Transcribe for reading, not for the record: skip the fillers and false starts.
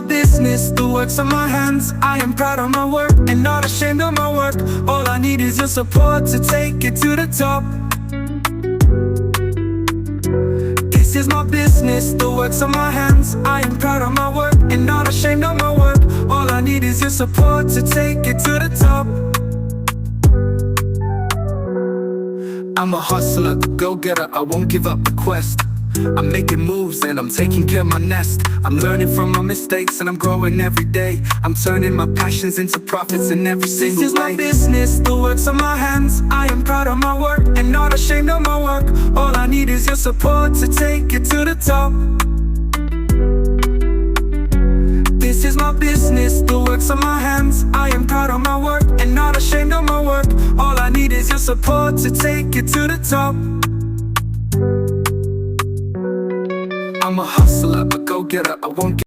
my business, the works of my hands. I am proud of my work and not ashamed of my work. All I need is your support to take it to the top. This is my business, the works of my hands. I am proud of my work and not ashamed of my work. All I need is your support to take it to the top. I'm a hustler, go-getter, I won't give up the quest. I'm making moves and I'm taking care of my nest. I'm learning from my mistakes and I'm growing every day. I'm turning my passions into profits in every single way. This is my business, the works of my hands. I am proud of my work and not ashamed of my work. All I need is your support to take it to the top. This is my business, the works of my hands. I am proud of my work and not ashamed of my work. All I need is your support to take it to the top. I'm a hustler, a go-getter, I won't